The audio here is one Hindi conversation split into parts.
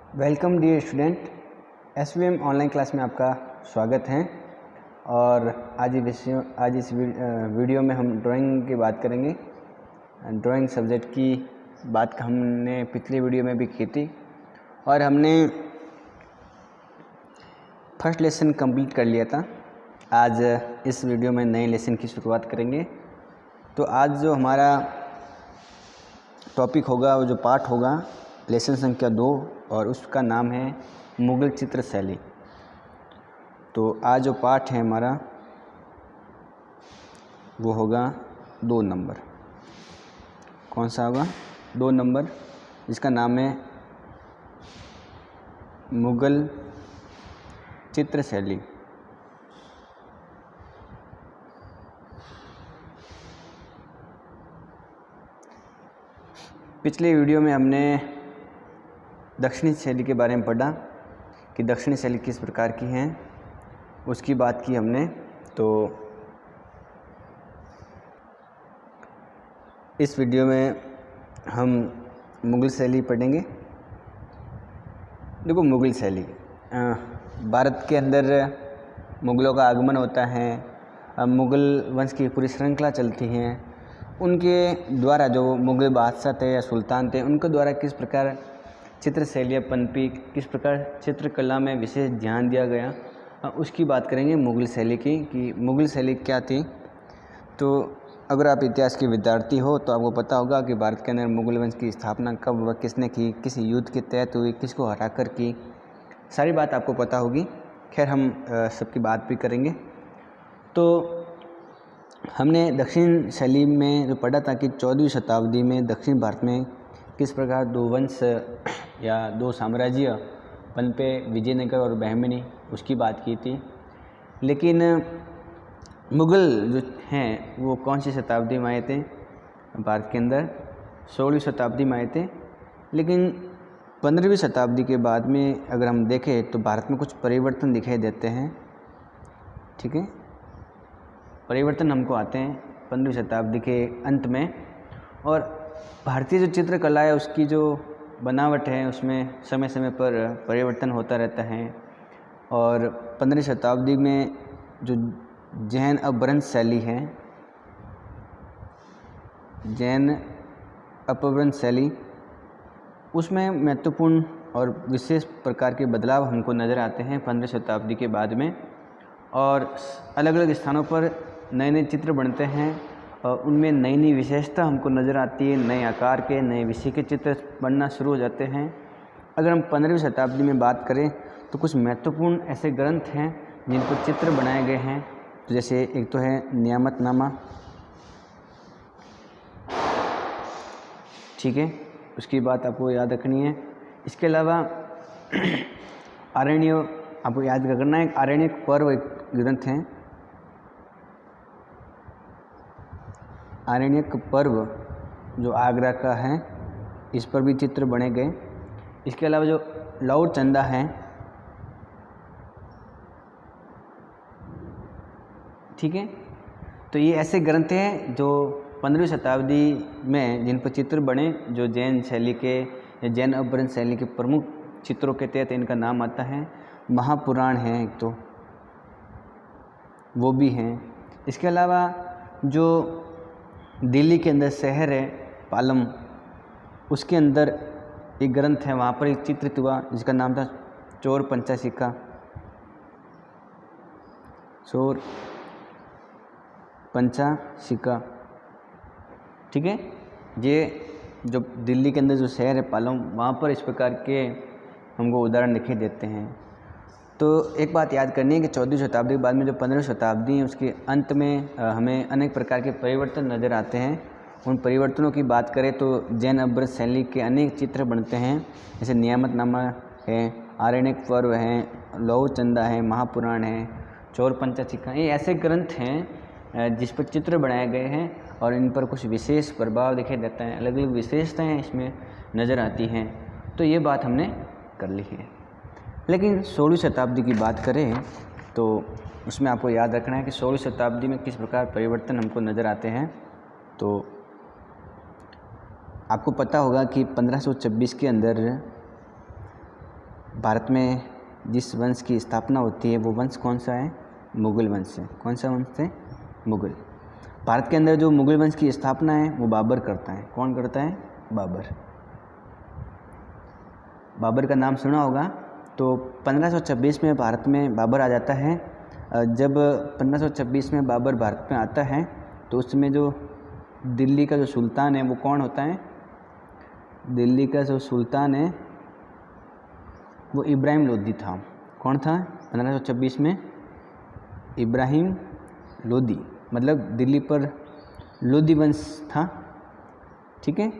Welcome dear student, SVM online class में आपका स्वागत है। और आज इस वीडियो में हम ड्राइंग की बात करेंगे। ड्राइंग सब्जेक्ट की बात हमने पिछली वीडियो में भी की थी और हमने फर्स्ट लेसन कंप्लीट कर लिया था। आज इस वीडियो में नए लेसन की शुरुआत करेंगे। तो आज जो हमारा टॉपिक होगा, वो जो पार्ट होगा, लेसन संख्या 2, और उसका नाम है मुग़ल चित्र शैली। तो आज जो पाठ है हमारा वो होगा 2 नंबर। कौन सा होगा? 2 नंबर, जिसका नाम है मुग़ल चित्र शैली। पिछले वीडियो में हमने दक्षिणी शैली के बारे में पढ़ा कि दक्षिणी शैली किस प्रकार की हैं, उसकी बात की हमने। तो इस वीडियो में हम मुग़ल शैली पढ़ेंगे। देखो, मुग़ल शैली भारत के अंदर मुग़लों का आगमन होता है। मुग़ल वंश की पूरी श्रृंखला चलती हैं। उनके द्वारा जो मुग़ल बादशाह थे या सुल्तान थे, उनके द्वारा किस प्रकार चित्र शैलियाँ पनपी, किस प्रकार चित्रकला में विशेष ध्यान दिया गया, उसकी बात करेंगे मुग़ल शैली की, कि मुग़ल शैली क्या थी। तो अगर आप इतिहास के विद्यार्थी हो तो आपको पता होगा कि भारत के अंदर मुग़ल वंश की स्थापना कब व किसने की, किस युद्ध के तहत हुई, किसको हराकर की, सारी बात आपको पता होगी। खैर, हम सबकी बात भी करेंगे। तो हमने दक्षिण शैली में जो पढ़ा था कि 14वीं शताब्दी में दक्षिण भारत में किस प्रकार 2 वंश या 2 साम्राज्य पनपे, विजयनगर और बहमनी, उसकी बात की थी। लेकिन मुग़ल जो हैं वो कौन सी शताब्दी में आए थे भारत के अंदर? 16वीं शताब्दी में आए थे। लेकिन 15वीं शताब्दी के बाद में अगर हम देखें तो भारत में कुछ परिवर्तन दिखाई देते हैं। ठीक है, परिवर्तन हमको आते हैं 15वीं शताब्दी के अंत में। और भारतीय जो चित्रकला है, उसकी जो बनावट है, उसमें समय समय पर परिवर्तन होता रहता है। और 15वीं शताब्दी में जो जैन अपभ्रंश शैली है, जैन अपभ्रंश शैली, उसमें महत्वपूर्ण और विशेष प्रकार के बदलाव हमको नज़र आते हैं 15वीं शताब्दी के बाद में। और अलग अलग स्थानों पर नए नए चित्र बनते हैं और उनमें नई नई विशेषता हमको नज़र आती है। नए आकार के, नए विषय के चित्र बनना शुरू हो जाते हैं। अगर हम 15वीं शताब्दी में बात करें तो कुछ महत्वपूर्ण ऐसे ग्रंथ हैं जिन पर चित्र बनाए गए हैं। तो जैसे एक तो है नियामतनामा, ठीक है, उसकी बात आपको याद रखनी है। इसके अलावा आरण्य आपको याद करना है। आरण्यक पर्व एक ग्रंथ है, आरण्यक पर्व जो आगरा का है, इस पर भी चित्र बने गए। इसके अलावा जो लौर चंदा है, ठीक है, तो ये ऐसे ग्रंथ हैं जो 15वीं शताब्दी में जिन पर चित्र बने, जो जैन शैली के या जैन अपभ्रंश शैली के प्रमुख चित्रों के तहत इनका नाम आता है। महापुराण है एक, तो वो भी हैं। इसके अलावा जो दिल्ली के अंदर शहर है पालम, उसके अंदर एक ग्रंथ है, वहाँ पर एक चित्रित हुआ जिसका नाम था चोर पंचाशिका। चोर पंचाशिका, ठीक है। ये जो दिल्ली के अंदर जो शहर है पालम, वहाँ पर इस प्रकार के हमको उदाहरण दिखाई देते हैं। तो एक बात याद करनी है कि 14वीं शताब्दी के बाद में जो 15वीं शताब्दी है, उसके अंत में हमें अनेक प्रकार के परिवर्तन नज़र आते हैं। उन परिवर्तनों की बात करें तो जैन अपभ्रंश शैली के अनेक चित्र बनते हैं, जैसे नियामतनामा है, आरण्यक पर्व है, लौर चंदा है, महापुराण है, चोर पंचाशिका। ये ऐसे ग्रंथ हैं जिस पर चित्र बनाए गए हैं और इन पर कुछ विशेष प्रभाव दिखाई देता है, अलग अलग विशेषताएँ इसमें नज़र आती हैं। तो ये बात हमने कर ली है। लेकिन 16वीं शताब्दी की बात करें तो उसमें आपको याद रखना है कि 16वीं शताब्दी में किस प्रकार परिवर्तन हमको नज़र आते हैं। तो आपको पता होगा कि 1526 के अंदर भारत में जिस वंश की स्थापना होती है वो वंश कौन सा है? मुग़ल वंश है। कौन सा वंश है? मुग़ल। भारत के अंदर जो मुग़ल वंश की स्थापना है वो बाबर करता है। कौन करता है? बाबर। बाबर का नाम सुना होगा। तो 1526 में भारत में बाबर आ जाता है। जब 1526 में बाबर भारत में आता है तो उसमें जो दिल्ली का जो सुल्तान है वो कौन होता है? दिल्ली का जो सुल्तान है वो इब्राहिम लोदी था। कौन था 1526 में? इब्राहिम लोदी, मतलब दिल्ली पर लोदी वंश था। ठीक है,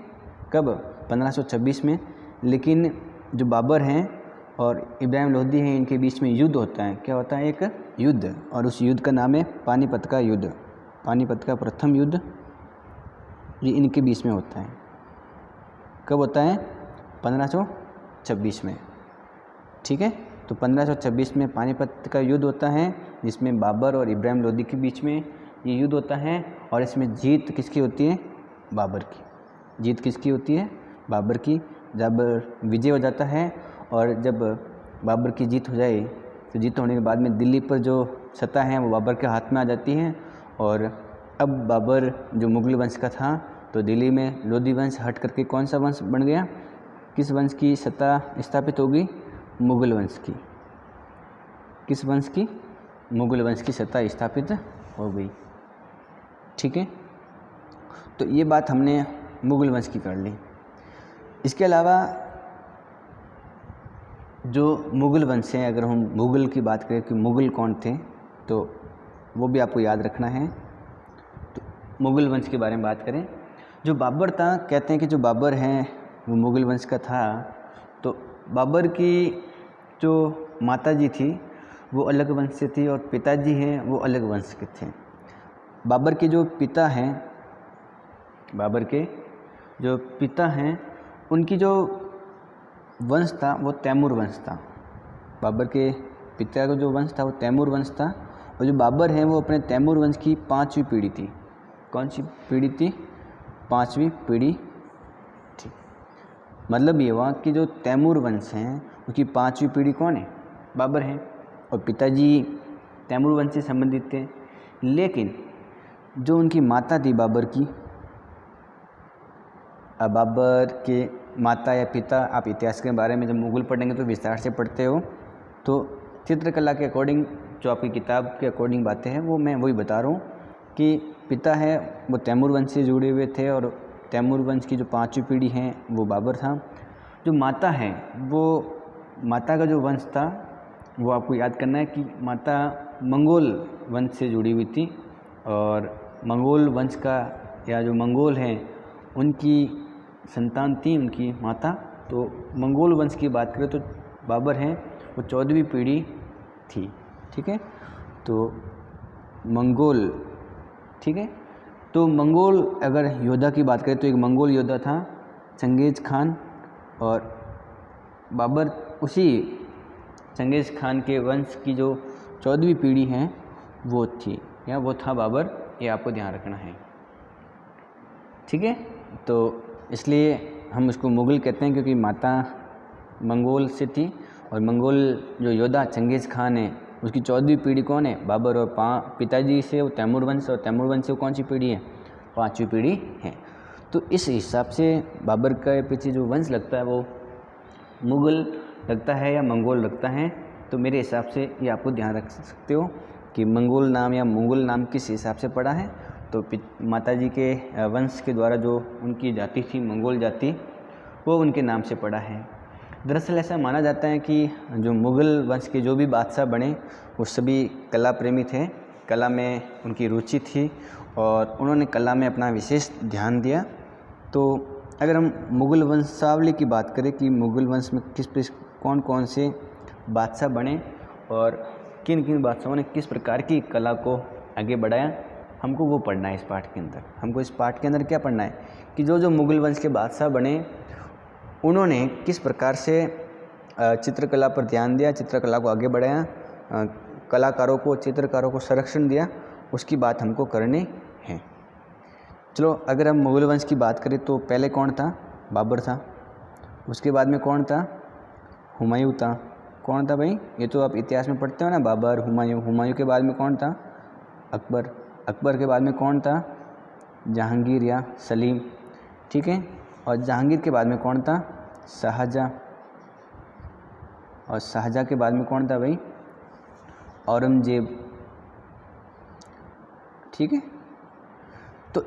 कब? 1526 में। लेकिन जो बाबर हैं और इब्राहिम लोदी हैं इनके बीच में युद्ध होता है। क्या होता है? एक युद्ध, और उस युद्ध का नाम है पानीपत का युद्ध। पानीपत का प्रथम युद्ध ये इनके बीच में होता है। कब होता है? 1526 में। ठीक है, तो 1526 में पानीपत का युद्ध होता है जिसमें बाबर और इब्राहिम लोदी के बीच में ये युद्ध होता है। और इसमें जीत किसकी होती है? बाबर की। जीत किसकी होती है? बाबर की। जब विजय हो जाता है और जब बाबर की जीत हो जाए तो जीत होने के बाद में दिल्ली पर जो सत्ता है वो बाबर के हाथ में आ जाती है। और अब बाबर जो मुग़ल वंश का था तो दिल्ली में लोदी वंश हट करके कौन सा वंश बन गया? किस वंश की सत्ता स्थापित होगी? मुग़ल वंश की। किस वंश की? मुग़ल वंश की सत्ता स्थापित हो गई। ठीक है, तो ये बात हमने मुग़ल वंश की कर ली। इसके अलावा जो मुग़ल वंश हैं, अगर हम मुग़ल की बात करें कि मुग़ल कौन थे तो वो भी आपको याद रखना है। तो मुग़ल वंश के बारे में बात करें, जो बाबर था, कहते हैं कि जो बाबर हैं वो मुग़ल वंश का था। तो बाबर की जो माताजी थी वो अलग वंश से थी और पिताजी हैं वो अलग वंश के थे। बाबर के जो पिता हैं, बाबर के जो पिता हैं उनकी जो वंश था वो तैमूर वंश था। बाबर के पिता का जो वंश था वो तैमूर वंश था। और जो बाबर हैं वो अपने तैमूर वंश की 5वीं पीढ़ी थी। कौन सी पीढ़ी थी? 5वीं पीढ़ी थी। मतलब ये हुआ कि जो तैमूर वंश हैं उसकी 5वीं पीढ़ी कौन है? बाबर हैं। और पिताजी तैमूर वंश से संबंधित थे। लेकिन जो उनकी माता थी बाबर की, अब बाबर के माता या पिता, आप इतिहास के बारे में जब मुग़ल पढ़ेंगे तो विस्तार से पढ़ते हो। तो चित्रकला के अकॉर्डिंग जो आपकी किताब के अकॉर्डिंग बातें हैं वो मैं वही बता रहा हूँ कि पिता है वो तैमूर वंश से जुड़े हुए थे और तैमूर वंश की जो 5वीं पीढ़ी है वो बाबर था। जो माता है वो, माता का जो वंश था वो आपको याद करना है कि माता मंगोल वंश से जुड़ी हुई थी। और मंगोल वंश का या जो मंगोल हैं उनकी संतान थी उनकी माता। तो मंगोल वंश की बात करें तो बाबर हैं वो 14वीं पीढ़ी थी। ठीक है, तो मंगोल, ठीक है, तो मंगोल अगर योद्धा की बात करें तो एक मंगोल योद्धा था चंगेज़ खान। और बाबर उसी चंगेज़ खान के वंश की जो 14वीं पीढ़ी है वो थी, या वो था बाबर। ये आपको ध्यान रखना है। ठीक है, तो इसलिए हम उसको मुग़ल कहते हैं क्योंकि माता मंगोल से थी। और मंगोल जो योद्धा चंगेज़ खान है उसकी 14वीं पीढ़ी कौन है? बाबर। और पिताजी से वो तैमूर वंश, और तैमूर वंश से वो कौन सी पीढ़ी है? 5वीं पीढ़ी है। तो इस हिसाब से बाबर के पीछे जो वंश लगता है वो मुग़ल लगता है या मंगोल लगता है। तो मेरे हिसाब से ये आपको ध्यान रख सकते हो कि मंगोल नाम या मुग़ल नाम किस हिसाब से पड़ा है। तो माताजी के वंश के द्वारा जो उनकी जाति थी मंगोल जाति, वो उनके नाम से पड़ा है। दरअसल ऐसा माना जाता है कि जो मुग़ल वंश के जो भी बादशाह बने वो सभी कला प्रेमी थे, कला में उनकी रुचि थी और उन्होंने कला में अपना विशेष ध्यान दिया। तो अगर हम मुग़ल वंशावली की बात करें कि मुग़ल वंश में किस कौन कौन से बादशाह बने और किन किन बादशाहों ने किस प्रकार की कला को आगे बढ़ाया, हमको वो पढ़ना है इस पाठ के अंदर। हमको इस पाठ के अंदर क्या पढ़ना है कि जो जो मुग़ल वंश के बादशाह बने उन्होंने किस प्रकार से चित्रकला पर ध्यान दिया, चित्रकला को आगे बढ़ाया, कलाकारों को, चित्रकारों को संरक्षण दिया, उसकी बात हमको करनी है। चलो, अगर हम मुग़ल वंश की बात करें तो पहले कौन था? बाबर था। उसके बाद में कौन था? हुमायूं था। कौन था भाई? ये तो आप इतिहास में पढ़ते हो ना, बाबर, हुमायूं। हुमायूं के बाद में कौन था? अकबर। अकबर के बाद में कौन था? जहांगीर या सलीम, ठीक है। और जहांगीर के बाद में कौन था? शाहजहाँ। और शाहजहाँ के बाद में कौन था भाई? औरंगजेब, ठीक है। तो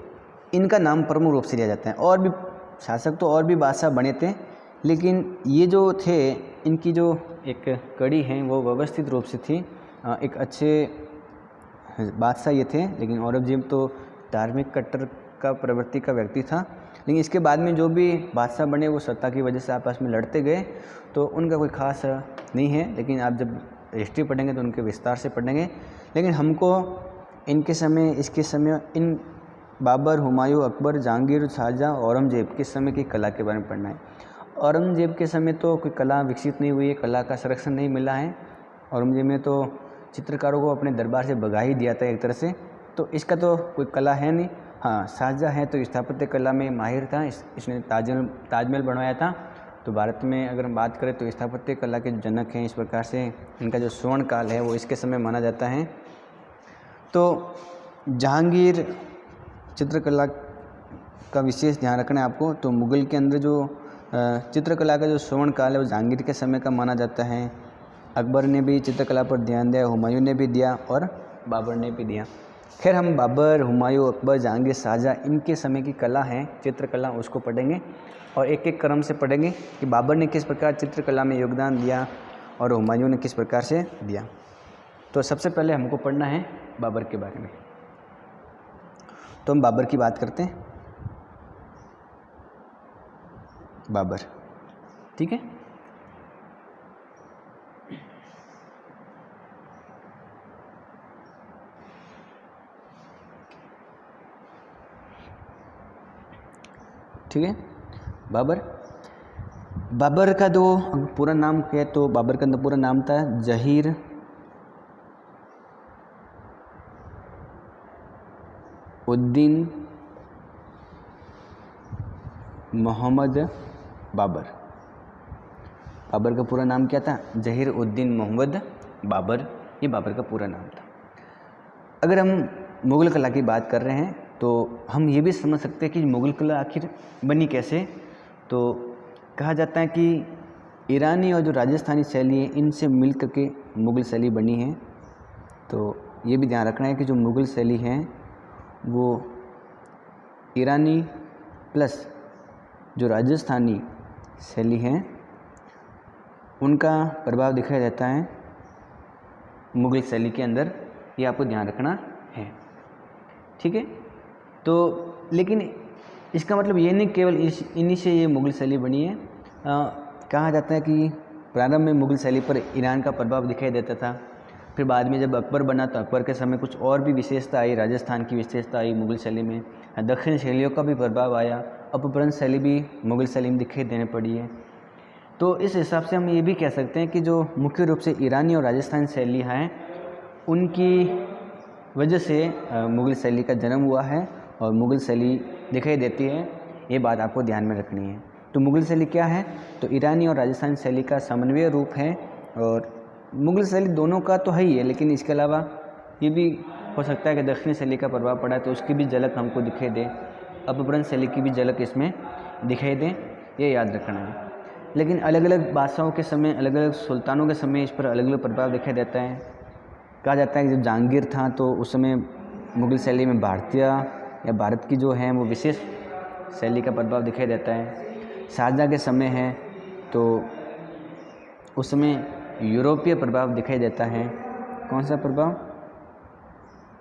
इनका नाम प्रमुख रूप से लिया जाता है। और भी शासक तो और भी बादशाह बने थे, लेकिन ये जो थे इनकी जो एक कड़ी है वो व्यवस्थित रूप से थी। एक अच्छे बादशाह ये थे। लेकिन औरंगजेब तो धार्मिक कट्टर का प्रवृत्ति का व्यक्ति था। लेकिन इसके बाद में जो भी बादशाह बने वो सत्ता की वजह से आपस में लड़ते गए, तो उनका कोई खास नहीं है। लेकिन आप जब हिस्ट्री पढ़ेंगे तो उनके विस्तार से पढ़ेंगे। लेकिन हमको इनके समय, इसके समय, इन बाबर, हुमायूं, अकबर, जहांगीर, शाहजहाँ, औरंगजेब के समय की कला के बारे में पढ़ना है। औरंगजेब के समय तो कोई कला विकसित नहीं हुई है, कला का संरक्षण नहीं मिला है। औरंगजेब ने तो चित्रकारों को अपने दरबार से भगा ही दिया था एक तरह से, तो इसका तो कोई कला है नहीं। हाँ, शाहजहाँ है तो स्थापत्य कला में माहिर था। इसने ताजमहल बनवाया था। तो भारत में अगर हम बात करें तो स्थापत्य कला के जनक हैं। इस प्रकार से इनका जो स्वर्ण काल है वो इसके समय माना जाता है। तो जहांगीर चित्रकला का विशेष ध्यान रखना है आपको। तो मुग़ल के अंदर जो चित्रकला का जो स्वर्ण काल है वो जहांगीर के समय का माना जाता है। अकबर ने भी चित्रकला पर ध्यान दिया, हुमायूं ने भी दिया और बाबर ने भी दिया। खैर, हम बाबर, हुमायूं, अकबर, जहांगीर, शाहजहाँ इनके समय की कला है चित्रकला, उसको पढ़ेंगे और एक एक क्रम से पढ़ेंगे कि बाबर ने किस प्रकार चित्रकला में योगदान दिया और हुमायूं ने किस प्रकार से दिया। तो सबसे पहले हमको पढ़ना है बाबर के बारे में। तो हम बाबर की बात करते हैं। बाबर, ठीक है। ठीक है, बाबर का जो पूरा नाम क्या है, तो बाबर का पूरा नाम था जहीर उद्दीन मोहम्मद बाबर। बाबर का पूरा नाम क्या था? जहीर उद्दीन मोहम्मद बाबर, ये बाबर का पूरा नाम था। अगर हम मुग़ल कला की बात कर रहे हैं तो हम ये भी समझ सकते हैं कि मुग़ल कला आखिर बनी कैसे। तो कहा जाता है कि ईरानी और जो राजस्थानी शैली है इनसे मिल करके मुग़ल शैली बनी है। तो ये भी ध्यान रखना है कि जो मुग़ल शैली है वो ईरानी प्लस जो राजस्थानी शैली है उनका प्रभाव दिखाई देता है मुग़ल शैली के अंदर। ये आपको ध्यान रखना है, ठीक है। तो लेकिन इसका मतलब ये नहीं केवल इन्हीं से ये मुग़ल शैली बनी है। कहा जाता है कि प्रारंभ में मुग़ल शैली पर ईरान का प्रभाव दिखाई देता था। फिर बाद में जब अकबर बना तो अकबर के समय कुछ और भी विशेषता आई, राजस्थान की विशेषता आई मुग़ल शैली में। दक्षिण शैलियों का भी प्रभाव आया, अपभ्रंश शैली भी मुग़ल शैली में दिखाई देने पड़ी है। तो इस हिसाब से हम ये भी कह सकते हैं कि जो मुख्य रूप से ईरानी और राजस्थानी शैलियाँ हैं उनकी वजह से मुग़ल शैली का जन्म हुआ है और मुग़ल शैली दिखाई देती है। ये बात आपको ध्यान में रखनी है। तो मुग़ल शैली क्या है? तो ईरानी और राजस्थानी शैली का समन्वय रूप है। और मुग़ल शैली दोनों का तो है ही है, लेकिन इसके अलावा ये भी हो सकता है कि दक्षिणी शैली का प्रभाव पड़ा है तो उसकी भी झलक हमको दिखाई दे, अपभ्रंश शैली की भी झलक इसमें दिखाई दे, ये याद रखना है। लेकिन अलग अलग बादशाहों के समय, अलग अलग सुल्तानों के समय इस पर अलग अलग प्रभाव दिखाई देता है। कहा जाता है कि जब जहांगीर था तो उस समय मुग़ल शैली में भारतीय या भारत की जो है वो विशेष शैली का प्रभाव दिखाई देता है। शाहजहाँ के समय है तो उस समय यूरोपीय प्रभाव दिखाई देता है। कौन सा प्रभाव?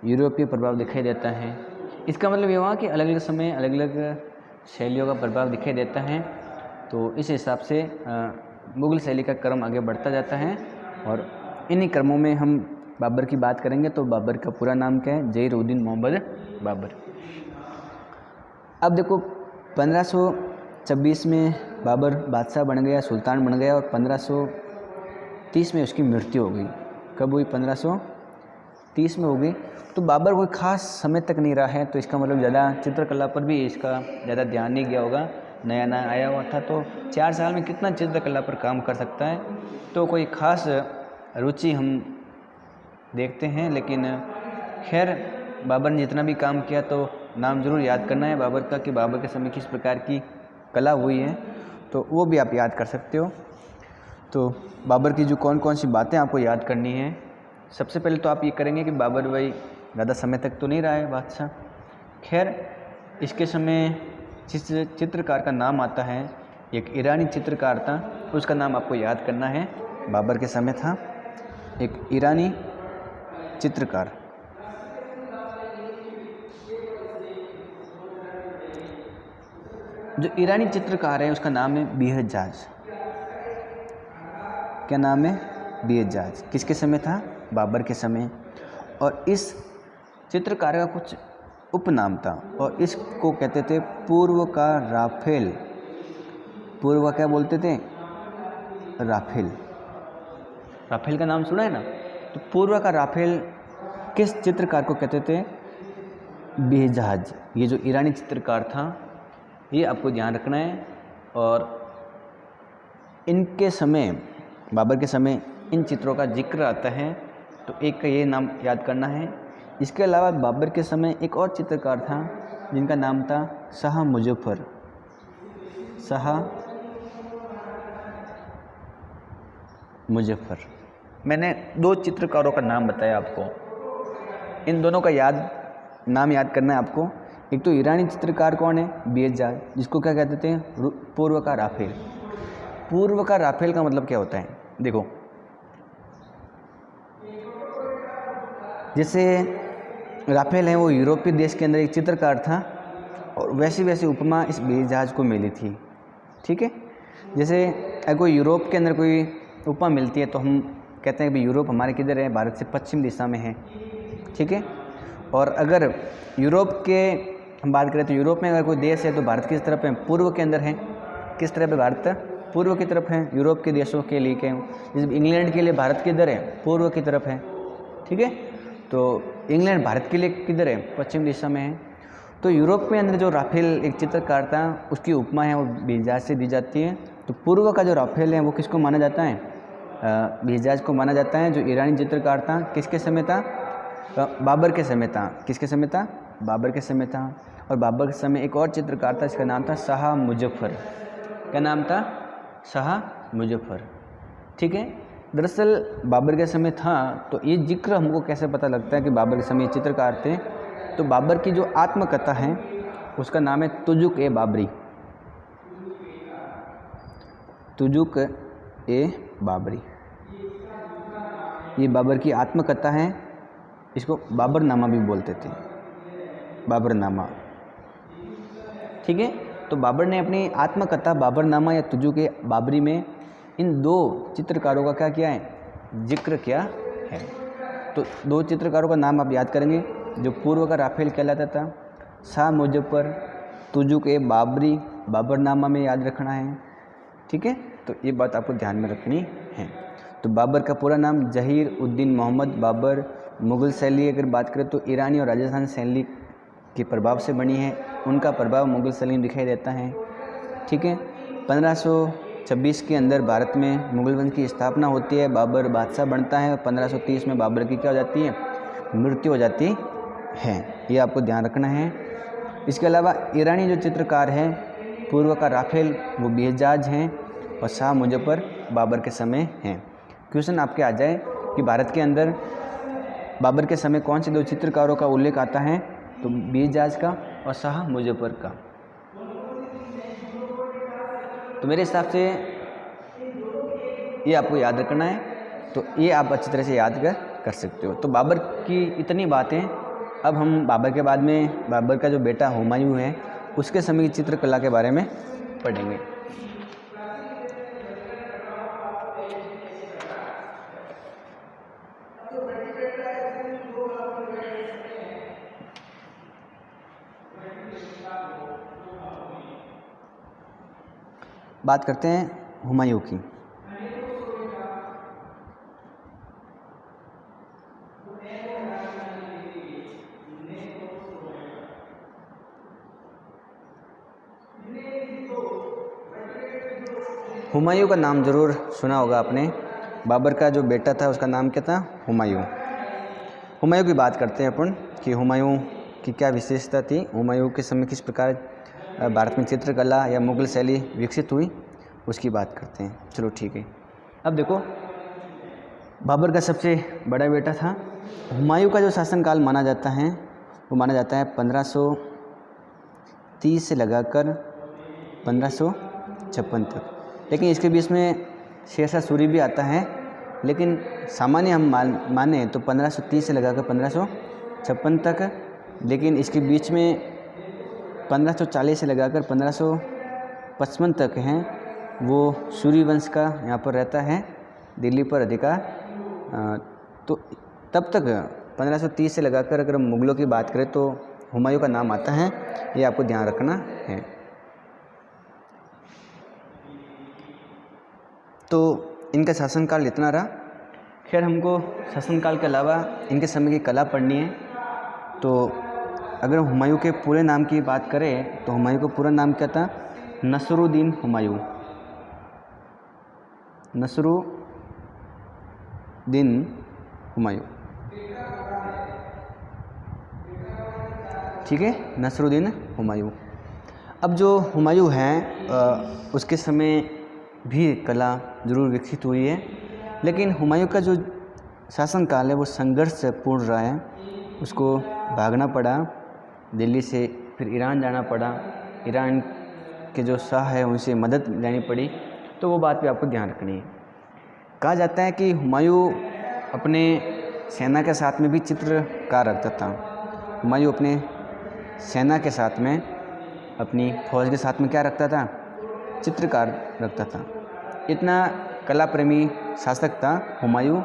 यूरोपीय प्रभाव दिखाई देता है। इसका मतलब ये हुआ कि अलग अलग समय अलग अलग शैलियों का प्रभाव दिखाई देता है। तो इस हिसाब से मुग़ल शैली का क्रम आगे बढ़ता जाता है और इन्हीं क्रमों में हम बाबर की बात करेंगे। तो बाबर का पूरा नाम क्या है? जहीर उद्दीन मोहम्मद बाबर। अब देखो 1526 में बाबर बादशाह बन गया, सुल्तान बन गया और 1530 में उसकी मृत्यु हो गई। कब हुई? 1530 में हो गई। तो बाबर कोई ख़ास समय तक नहीं रहा है, तो इसका मतलब ज़्यादा चित्रकला पर भी इसका ज़्यादा ध्यान नहीं गया होगा। नया नया आया हुआ था, तो 4 साल में कितना चित्रकला पर काम कर सकता है। तो कोई ख़ास रुचि हम देखते हैं, लेकिन खैर बाबर ने जितना भी काम किया तो नाम ज़रूर याद करना है बाबर का, कि बाबर के समय किस प्रकार की कला हुई है, तो वो भी आप याद कर सकते हो। तो बाबर की जो कौन कौन सी बातें आपको याद करनी है, सबसे पहले तो आप ये करेंगे कि बाबर भाई ज़्यादा समय तक तो नहीं रहा है बादशाह। खैर इसके समय जिस चित्रकार का नाम आता है, एक ईरानी चित्रकार था, उसका नाम आपको याद करना है। बाबर के समय था एक ईरानी चित्रकार। जो ईरानी चित्रकार है उसका नाम है बेहजाज। क्या नाम है? बेहजाज। किसके समय था? बाबर के समय। और इस चित्रकार का कुछ उपनाम था और इसको कहते थे पूर्व का राफेल। पूर्व क्या बोलते थे? राफेल। राफेल का नाम सुना है ना? तो पूर्व का राफेल किस चित्रकार को कहते थे? बेहजाज। ये जो ईरानी चित्रकार था, ये आपको ध्यान रखना है। और इनके समय, बाबर के समय इन चित्रों का जिक्र आता है, तो एक का ये नाम याद करना है। इसके अलावा बाबर के समय एक और चित्रकार था जिनका नाम था शाह मुजफ्फर। शाह मुजफ्फर। मैंने 2 चित्रकारों का नाम बताया आपको, इन दोनों का नाम याद करना है आपको। एक तो ईरानी चित्रकार कौन है? बेहजाज, जिसको क्या कहते थे? पूर्व का राफेल। पूर्व का राफेल का मतलब क्या होता है? देखो, जैसे राफेल है वो यूरोपीय देश के अंदर एक चित्रकार था, और वैसी वैसी उपमा इस बेहजाज को मिली थी। ठीक है, जैसे अगर कोई यूरोप के अंदर कोई उपमा मिलती है तो हम कहते हैं कि यूरोप हमारे किधर है? भारत से पश्चिम दिशा में है। ठीक है, और अगर यूरोप के हम बात करें तो यूरोप में अगर कोई देश है तो भारत किस तरफ है? पूर्व के अंदर है। किस तरफ है भारत? पूर्व की तरफ है। यूरोप के देशों के लिए क्या, जैसे इंग्लैंड के लिए भारत किधर है? पूर्व की तरफ है। ठीक है, तो इंग्लैंड भारत के लिए किधर है? पश्चिम दिशा में है। तो यूरोप में अंदर जो राफेल एक चित्रकार था, उसकी उपमा है वो बेहजाज से दी जाती है। तो पूर्व का जो राफेल है वो किसको माना जाता है? बेहजाज को माना जाता है, जो ईरानी चित्रकार था। किसके समय था? बाबर के समय था। किसके समय था? बाबर के समय था। और बाबर के समय एक और चित्रकार था, इसका नाम था शाह मुजफ्फर। क्या नाम था? शाह मुजफ्फर। ठीक है, दरअसल बाबर के समय था, तो ये जिक्र हमको कैसे पता लगता है कि बाबर के समय चित्रकार थे? तो बाबर की जो आत्मकथा है उसका नाम है तुजुक ए बाबरी। तुजुक ए बाबरी, ये बाबर की आत्मकथा है। इसको बाबरनामा भी बोलते थे, बाबरनामा। ठीक है, तो बाबर ने अपनी आत्मकथा बाबरनामा या तुजुक ए बाबरी में इन 2 चित्रकारों का क्या किया है? जिक्र किया है। तो 2 चित्रकारों का नाम आप याद करेंगे। जो पूर्व का राफेल कहलाता था, शाह मुजफ्फर, तुजुक ए बाबरी, बाबरनामा में याद रखना है। ठीक है, तो ये बात आपको ध्यान में रखनी है। तो बाबर का पूरा नाम जहीर उद्दीन मोहम्मद बाबर। मुग़ल शैली अगर बात करें तो ईरानी और राजस्थानी शैली के प्रभाव से बनी है। उनका प्रभाव मुग़ल शैली में दिखाई देता है। ठीक है, 1526 के अंदर भारत में मुग़ल वंश की स्थापना होती है। बाबर बादशाह बनता है और 1530 में बाबर की क्या हो जाती है? मृत्यु हो जाती है। ये आपको ध्यान रखना है। इसके अलावा ईरानी जो चित्रकार हैं, पूर्व का राफेल वो बेहजाज हैं, और शाह मुजफ्फर बाबर के समय हैं। क्वेश्चन आपके आ जाए कि भारत के अंदर बाबर के समय कौन से 2 चित्रकारों का उल्लेख आता है? तो बेहजाज का और शाह मुजफ्फर का। तो मेरे हिसाब से ये आपको याद रखना है, तो ये आप अच्छी तरह से याद कर सकते हो। तो बाबर की इतनी बातें। अब हम बाबर के बाद में बाबर का जो बेटा हुमायूं है, उसके समय की चित्रकला के बारे में पढ़ेंगे। बात करते हैं हुमायूं की। हुमायूं का नाम ज़रूर सुना होगा आपने। बाबर का जो बेटा था उसका नाम क्या था? हुमायूं। हुमायूं की बात करते हैं अपन कि हुमायूं की क्या विशेषता थी, हुमायूं के समय किस प्रकार भारत में चित्रकला या मुग़ल शैली विकसित हुई, उसकी बात करते हैं। चलो ठीक है। अब देखो, बाबर का सबसे बड़ा बेटा था। हुमायूं का जो शासनकाल माना जाता है वो माना जाता है 1530 से लगाकर 1556 तक। लेकिन इसके बीच में शेरशाह सूरी भी आता है, लेकिन सामान्य हम माने तो 1530 से लगाकर 1556 तक। लेकिन इसके बीच में 1540 से लगाकर 1555 तक हैं, वो सूरी वंश का यहाँ पर रहता है, दिल्ली पर अधिकार। तो तब तक 1530 से लगाकर अगर हम मुग़लों की बात करें तो हुमायूं का नाम आता है, ये आपको ध्यान रखना है। तो इनका शासनकाल इतना रहा। खैर, हमको शासनकाल के अलावा इनके समय की कला पढ़नी है। तो अगर हुमायूं के पूरे नाम की बात करें तो हुमायूं का पूरा नाम क्या था? नसरुद्दीन हुमायूं। नसरुद्दीन हुमायूं, ठीक है, नसरुद्दीन हुमायूं। अब जो हुमायूं हैं उसके समय भी कला ज़रूर विकसित हुई है, लेकिन हुमायूं का जो शासनकाल है वो संघर्षपूर्ण रहा है। उसको भागना पड़ा दिल्ली से, फिर ईरान जाना पड़ा, ईरान के जो शाह है उनसे मदद लेनी पड़ी। तो वो बात भी आपको ध्यान रखनी है। कहा जाता है कि हुमायूं अपने सेना के साथ में भी चित्रकार रखता था। हुमायूं अपने सेना के साथ में, अपनी फौज के साथ में क्या रखता था? चित्रकार रखता था। इतना कला प्रेमी शासक था हुमायूं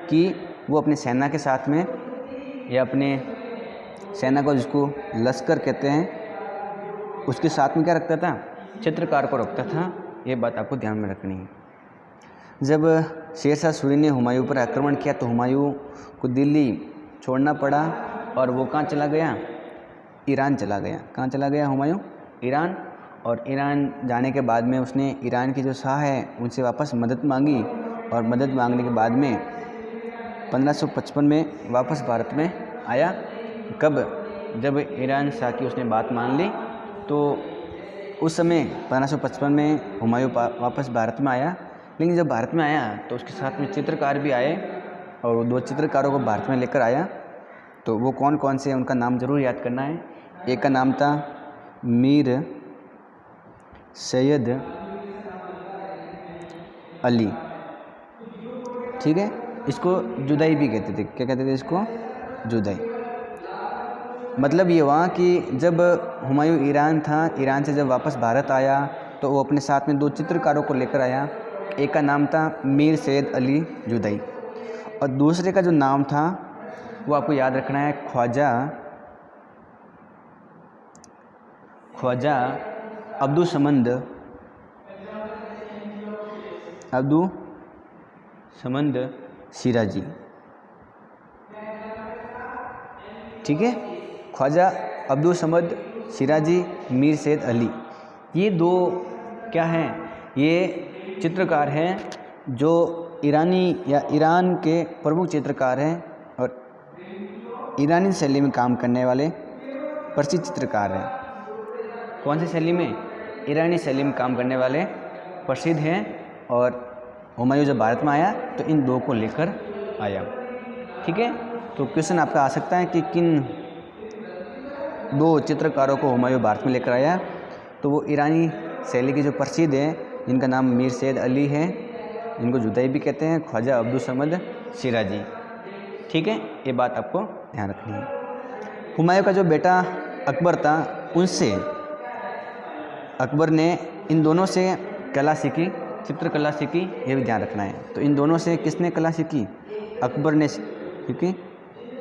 कि वो अपने सेना के साथ में, या अपने सेना को जिसको लश्कर कहते हैं, उसके साथ में क्या रखता था? चित्रकार को रखता था। ये बात आपको ध्यान में रखनी है। जब शेरशाह सूरी ने हुमायूं पर आक्रमण किया तो हुमायूं को दिल्ली छोड़ना पड़ा और वो कहाँ चला गया? ईरान चला गया। कहाँ चला गया हुमायूं? ईरान। और ईरान जाने के बाद में उसने ईरान के जो शाह है उनसे वापस मदद मांगी, और मदद मांगने के बाद में 1555 में वापस भारत में आया। कब? जब ईरान शाह की उसने बात मान ली, तो उस समय 1555 में हुमायूं वापस भारत में आया। लेकिन जब भारत में आया तो उसके साथ में चित्रकार भी आए, और वो 2 चित्रकारों को भारत में लेकर आया। तो वो कौन कौन से, उनका नाम ज़रूर याद करना है। एक का नाम था मीर सैयद अली, ठीक है। इसको जुदाई भी कहते थे। क्या कहते थे इसको? जुदाई। मतलब ये हुआ कि जब हुमायूं ईरान था, ईरान से जब वापस भारत आया तो वो अपने साथ में 2 चित्रकारों को लेकर आया। एक का नाम था मीर सैयद अली जुदाई, और दूसरे का जो नाम था वो आपको याद रखना है, ख्वाजा अब्दुसमद शिराजी, ठीक है। ख्वाजा अब्दुसमद शिराजी, मीर सैयद अली, ये 2 क्या हैं? ये चित्रकार हैं जो ईरानी या ईरान के प्रमुख चित्रकार हैं, और ईरानी शैली में काम करने वाले प्रसिद्ध चित्रकार हैं। कौन सी शैली में? ईरानी शैली में काम करने वाले प्रसिद्ध हैं। और हुमायूं जब भारत में आया तो इन 2 को लेकर आया, ठीक है। तो क्वेश्चन आपका आ सकता है कि किन 2 चित्रकारों को हुमायूं भारत में लेकर आया? तो वो ईरानी शैली के जो प्रसिद्ध हैं, जिनका नाम मीर सैयद अली है, जिनको जुदाई भी कहते हैं, ख्वाजा अब्दुसमद शिराजी, ठीक है। ये बात आपको ध्यान रखनी है। हुमायूं का जो बेटा अकबर था, उनसे अकबर ने इन दोनों से कला सीखी, चित्रकला सीखी, ये भी ध्यान रखना है। तो इन दोनों से किसने कला सीखी? अकबर ने सीखी।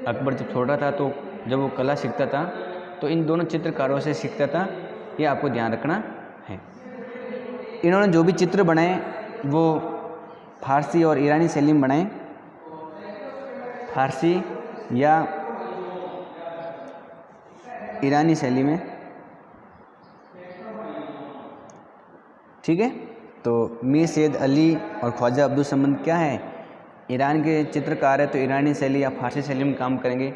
अकबर जब छोटा था तो जब वो कला सीखता था तो इन दोनों चित्रकारों से सीखता था, ये आपको ध्यान रखना है। इन्होंने जो भी चित्र बनाए वो फारसी और ईरानी शैली में बनाए, फारसी या ईरानी शैली में, ठीक है। तो मीर सैयद अली और ख्वाजा अब्दुल समद क्या है, ईरान के चित्रकार है, तो ईरानी शैली या फारसी शैली में काम करेंगे।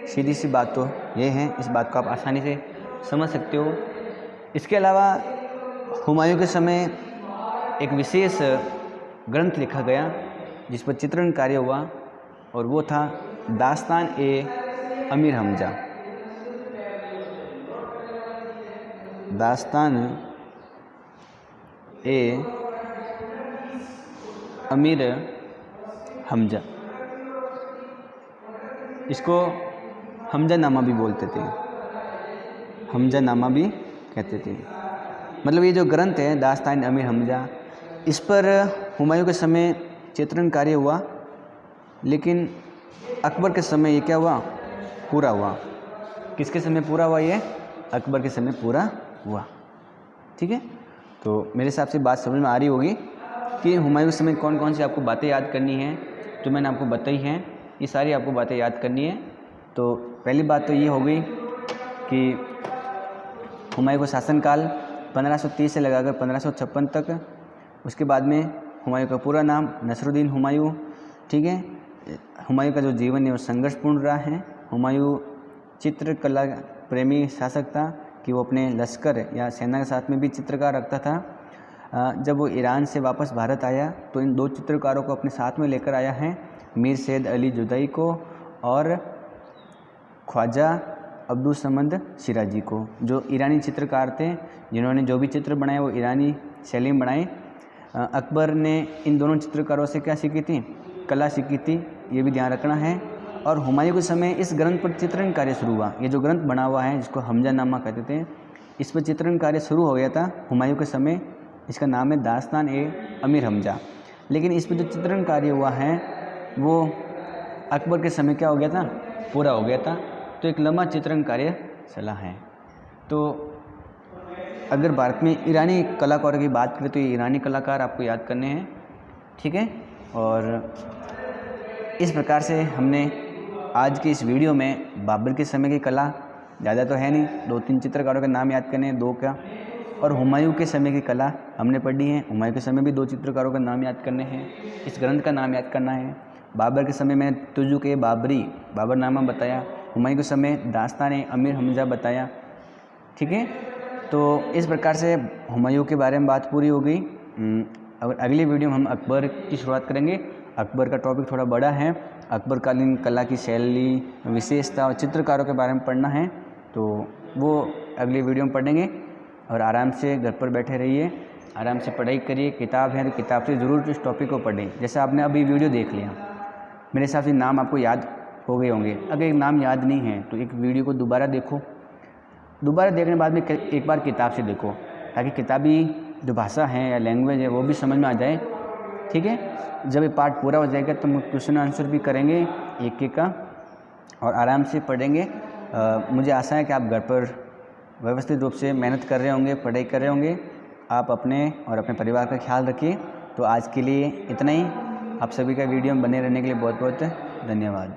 सीधी सी बात तो ये है, इस बात को आप आसानी से समझ सकते हो। इसके अलावा हुमायूं के समय एक विशेष ग्रंथ लिखा गया जिस पर चित्रण कार्य हुआ, और वो था दास्तान ए अमीर हमजा। दास्तान ए अमीर हमजा, इसको हमजा नामा भी बोलते थे, हमजा नामा भी कहते थे। मतलब ये जो ग्रंथ है दास्तान अमीर हमजा, इस पर हुमायूं के समय चित्रण कार्य हुआ, लेकिन अकबर के समय ये क्या हुआ, पूरा हुआ। किसके समय पूरा हुआ, ये अकबर के समय पूरा हुआ। ठीक है, तो मेरे हिसाब से बात समझ में आ रही होगी कि हुमायूं के समय कौन कौन सी आपको बातें याद करनी है, जो मैंने आपको बताई हैं, ये सारी आपको बातें याद करनी है। तो पहली बात तो ये हो गई कि हुमायूं का शासनकाल 1530 से लगाकर 1556 तक। उसके बाद में हुमायूं का पूरा नाम नसरुद्दीन हुमायूं। ठीक है, हुमायूं का जो जीवन है वो संघर्षपूर्ण रहा है। हुमायूं चित्रकला प्रेमी शासक था कि वो अपने लश्कर या सेना के साथ में भी चित्रकार रखता था। जब वो ईरान से वापस भारत आया तो इन दो चित्रकारों को अपने साथ में लेकर आया है, मीर सैयद अली जुदाई को और ख्वाजा अब्दुल समद शिराजी को, जो ईरानी चित्रकार थे, जिन्होंने जो भी चित्र बनाए वो ईरानी शैली में बनाए। अकबर ने इन दोनों चित्रकारों से क्या सीखी थी, कला सीखी थी, ये भी ध्यान रखना है। और हुमायूं के समय इस ग्रंथ पर चित्रण कार्य शुरू हुआ। ये जो ग्रंथ बना हुआ है जिसको हमजा नामा कहते थे, इस पर चित्रण कार्य शुरू हो गया था हुमायूं के समय। इसका नाम है दास्तान ए अमीर हमजा। लेकिन इस पर जो चित्रण कार्य हुआ है वो अकबर के समय क्या हो गया था, पूरा हो गया था। तो एक लंबा चित्रण कार्य चला है। तो अगर भारत में ईरानी कलाकारों की बात करें तो ये ईरानी कलाकार आपको याद करने हैं। ठीक है, और इस प्रकार से हमने आज की इस वीडियो में बाबर के समय की कला, ज़्यादा तो है नहीं, 2-3 चित्रकारों के नाम याद करने हैं, 2 का, और हुमायूं के समय की कला हमने पढ़ी है। हुमायूं के समय भी 2 चित्रकारों का नाम याद करने हैं, इस ग्रंथ का नाम याद करना है। बाबर के समय में तुजुक ए बाबरी बाबरनामा बताया, हुमायूं के समय दास्तान ए अमीर हमजा बताया। ठीक है, तो इस प्रकार से हुमायूं के बारे में बात पूरी हो गई। अब अगली वीडियो में हम अकबर की शुरुआत करेंगे। अकबर का टॉपिक थोड़ा बड़ा है, अकबरकालीन कला की शैली, विशेषता और चित्रकारों के बारे में पढ़ना है, तो वो अगली वीडियो में पढ़ेंगे। और आराम से घर पर बैठे रहिए, आराम से पढ़ाई करिए। किताब है तो किताब से ज़रूर इस टॉपिक को पढ़ें। जैसे आपने अभी वीडियो देख लिया, मेरे हिसाब से नाम आपको याद हो गए होंगे। अगर एक नाम याद नहीं है तो एक वीडियो को दोबारा देखो, दोबारा देखने के बाद में एक बार किताब से देखो, ताकि किताबी जो भाषा है या लैंग्वेज है वो भी समझ में आ जाए। ठीक है, जब ये पार्ट पूरा हो जाएगा तो हम क्वेश्चन आंसर भी करेंगे एक का, और आराम से पढ़ेंगे। मुझे आशा है कि आप घर पर व्यवस्थित रूप से मेहनत कर रहे होंगे, पढ़ाई कर रहे होंगे। आप अपने और अपने परिवार का ख्याल रखिए। तो आज के लिए इतना ही। आप सभी का वीडियो में बने रहने के लिए बहुत बहुत धन्यवाद।